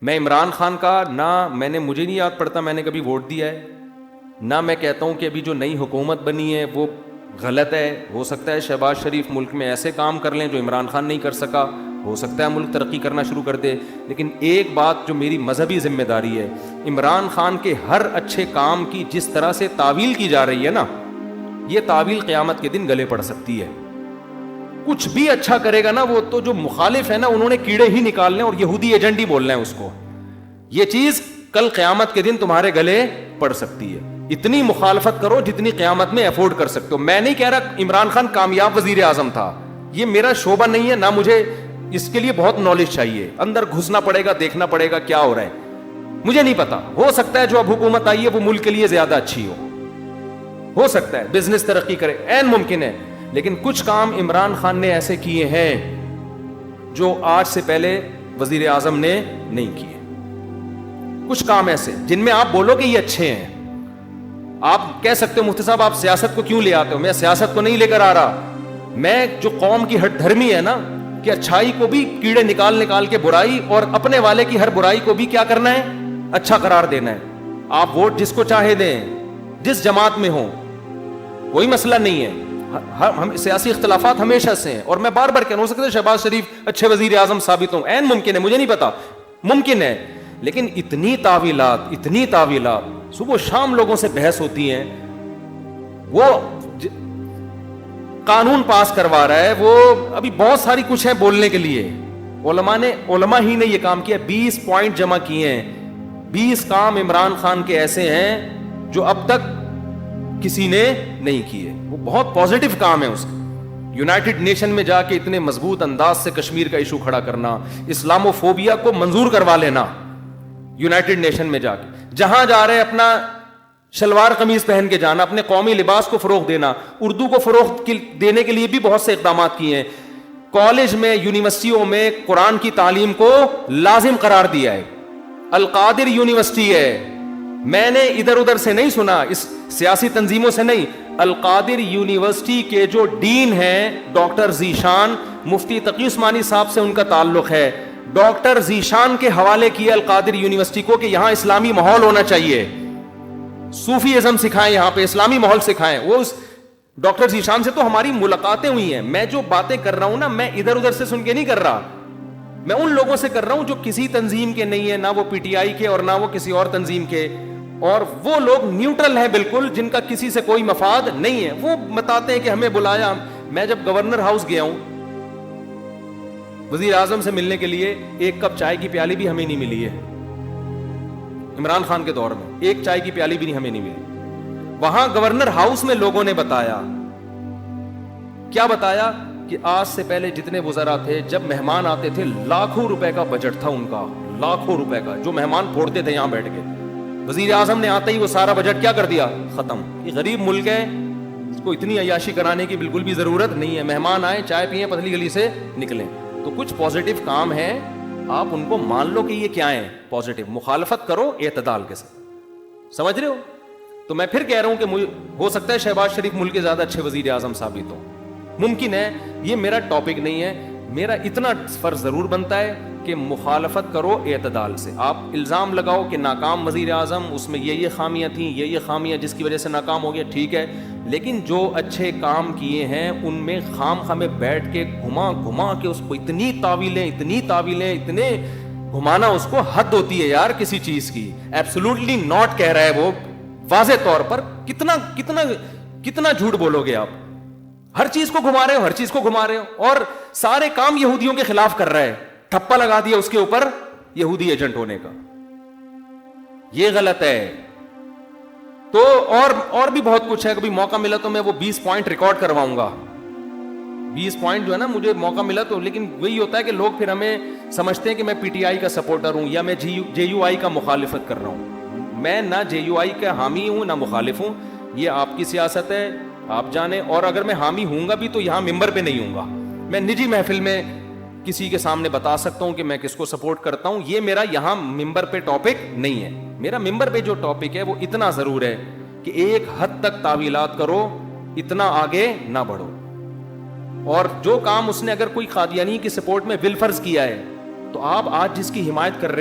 میں عمران خان کا نہ مجھے نہیں یاد پڑتا میں نے کبھی ووٹ دیا ہے، نہ میں کہتا ہوں کہ ابھی جو نئی حکومت بنی ہے وہ غلط ہے. ہو سکتا ہے شہباز شریف ملک میں ایسے کام کر لیں جو عمران خان نہیں کر سکا، ہو سکتا ہے ملک ترقی کرنا شروع کر دے. لیکن ایک بات جو میری مذہبی ذمہ داری ہے، عمران خان کے ہر اچھے کام کی جس طرح سے تعویل کی جا رہی ہے نا، یہ تعویل قیامت کے دن گلے پڑ سکتی ہے. کچھ بھی اچھا کرے گا نا، وہ تو جو مخالف ہے نا انہوں نے کیڑے ہی نکالنے اور یہودی ایجنٹ ہی بولنا ہے اس کو. یہ چیز کل قیامت کے دن تمہارے گلے پڑ سکتی ہے. اتنی مخالفت کرو جتنی قیامت میں افورڈ کر سکتے ہو. میں نہیں کہہ رہا عمران خان کامیاب وزیر اعظم تھا، یہ میرا شعبہ نہیں ہے، نہ مجھے اس کے لیے بہت نالج چاہیے. اندر گھسنا پڑے گا، دیکھنا پڑے گا کیا ہو رہا ہے. مجھے نہیں پتا، ہو سکتا ہے جو اب حکومت آئی ہے وہ ملک کے لیے زیادہ اچھی ہو سکتا ہے بزنس ترقی کرے، عین ممکن ہے. لیکن کچھ کام عمران خان نے ایسے کیے ہیں جو آج سے پہلے وزیر اعظم نے نہیں کیے. کچھ کام ایسے جن میں آپ بولو کہ یہ اچھے ہیں. آپ کہہ سکتے ہو مفتی صاحب آپ سیاست کو کیوں لے آتے ہو؟ میں سیاست کو نہیں لے کر آ رہا. میں جو قوم کی ہٹ دھرمی ہے نا کہ اچھائی کو بھی کیڑے نکال کے برائی، اور اپنے والے کی ہر برائی کو بھی کیا کرنا ہے، اچھا قرار دینا ہے. آپ ووٹ جس کو چاہے دیں، جس جماعت میں ہوں، کوئی مسئلہ نہیں ہے. ہم سیاسی اختلافات ہمیشہ سے ہیں، اور میں بار بار کہنا، ہو سکتا ہے شہباز شریف اچھے وزیر اعظم ثابت ہوں، عین ممکن ہے، مجھے نہیں پتا، ممکن ہے. لیکن اتنی تعویلات صبح و شام لوگوں سے بحث ہوتی ہیں. وہ قانون پاس کروا رہا ہے، وہ ابھی بہت ساری کچھ ہے بولنے کے لیے. علماء ہی نے یہ کام کیا. 20 پوائنٹ جمع کیے ہیں. 20 کام عمران خان کے ایسے ہیں جو اب تک کسی نے نہیں کیے. وہ بہت پازیٹو کام ہے اس کا. یونائٹڈ نیشن میں جا کے اتنے مضبوط انداز سے کشمیر کا ایشو کھڑا کرنا، اسلامو فوبیا کو منظور کروا لینا یونائٹڈ نیشن میں جا کے، جہاں جا رہے اپنا شلوار قمیض پہن کے جانا، اپنے قومی لباس کو فروغ دینا، اردو کو فروغ دینے کے لیے بھی بہت سے اقدامات کیے ہیں. کالج میں، یونیورسٹیوں میں قرآن کی تعلیم کو لازم قرار دیا ہے. القادر یونیورسٹی ہے، میں نے ادھر ادھر سے نہیں سنا، اس سیاسی تنظیموں سے نہیں. القادر یونیورسٹی کے جو ڈین ہیں ڈاکٹر ذیشان، مفتی تقی عثمانی صاحب سے ان کا تعلق ہے. ڈاکٹر ذیشان کے حوالے کیا القادر یونیورسٹی کو کہ یہاں اسلامی ماحول ہونا چاہیے، صوفی ازم سکھائیں، یہاں پہ اسلامی ماحول سکھائیں. وہ اس ڈاکٹر ذیشان سے تو ہماری ملاقاتیں ہوئی ہیں. میں جو باتیں کر رہا ہوں نا، میں ادھر ادھر سے سن کے نہیں کر رہا، میں ان لوگوں سے کر رہا ہوں جو کسی تنظیم کے نہیں ہے، نہ وہ پی ٹی آئی کے اور نہ وہ کسی اور تنظیم کے، اور وہ لوگ نیوٹرل ہیں بالکل، جن کا کسی سے کوئی مفاد نہیں ہے. وہ بتاتے ہیں کہ ہمیں بلایا. میں جب گورنر ہاؤس گیا ہوں وزیر اعظم سے ملنے کے لیے، ایک کپ چائے کی پیالی بھی ہمیں نہیں ملی ہے. عمران خان کے دور میں ایک چائے کی پیالی بھی ہمیں نہیں ملی. وہاں گورنر ہاؤس میں لوگوں نے بتایا، کیا بتایا کہ آج سے پہلے جتنے وزراء تھے، جب مہمان آتے تھے لاکھوں روپے کا بجٹ تھا ان کا، لاکھوں روپے کا، جو مہمان پھوڑتے تھے یہاں بیٹھ کے. وزیر اعظم نے آتے ہی وہ سارا بجٹ کیا کر دیا، ختم. یہ غریب ملک ہے، اس کو اتنی عیاشی کرانے کی بالکل بھی ضرورت نہیں ہے. مہمان آئے، چائے پئیں، پتلی گلی سے نکلیں. تو کچھ پازیٹیو کام ہیں، آپ ان کو مان لو کہ یہ کیا ہیں، پازیٹیو. مخالفت کرو اعتدال کے ساتھ. سمجھ رہے ہو؟ تو میں پھر کہہ رہا ہوں کہ ہو سکتا ہے شہباز شریف ملک کے زیادہ اچھے وزیر اعظم ثابت ہو، ممکن ہے. یہ میرا ٹاپک نہیں ہے. میرا اتنا فرض ضرور بنتا ہے کہ مخالفت کرو اعتدال سے. آپ الزام لگاؤ کہ ناکام وزیر اعظم، اس میں یہ خامیاں تھیں، یہ خامیاں جس کی وجہ سے ناکام ہو گیا، ٹھیک ہے. لیکن جو اچھے کام کیے ہیں ان میں خام خامے بیٹھ کے گھما کے اس کو اتنی تعویلیں اتنے گھمانا، اس کو حد ہوتی ہے یار کسی چیز کی. ایبسولوٹلی ناٹ کہہ رہا ہے وہ واضح طور پر. کتنا جھوٹ بولو گے آپ؟ ہر چیز کو گھما رہے ہو اور سارے کام یہودیوں کے خلاف کر رہا ہے. ٹھپا لگا دیا اس کے اوپر یہودی ایجنٹ ہونے کا. یہ غلط ہے. تو اور بھی بہت کچھ ہے. کبھی موقع ملا تو میں وہ 20 پوائنٹ ریکارڈ کرواؤں گا. 20 پوائنٹ جو ہے نا، مجھے موقع ملا تو. لیکن وہی ہوتا ہے کہ لوگ پھر ہمیں سمجھتے ہیں کہ میں پی ٹی آئی کا سپورٹر ہوں یا میں جے یو آئی کا مخالفت کر رہا ہوں. میں نہ جے یو آئی کا حامی ہوں نہ مخالف ہوں. یہ آپ کی سیاست ہے، آپ جانیں. اور اگر میں حامی ہوں گا بھی تو یہاں ممبر پہ نہیں ہوں گا. میں نجی محفل میں کسی کے سامنے بتا سکتا ہوں کہ میں کس کو سپورٹ کرتا ہوں. یہ میرا یہاں ممبر پہ ٹاپک نہیں ہے. میرا ممبر پہ جو ٹاپک ہے وہ اتنا ضرور ہے کہ ایک حد تک تعویلات کرو، اتنا آگے نہ بڑھو. اور جو کام اس نے اگر کوئی قادیانی کی سپورٹ میں بالفرض کیا ہے، تو آپ آج جس کی حمایت کر رہے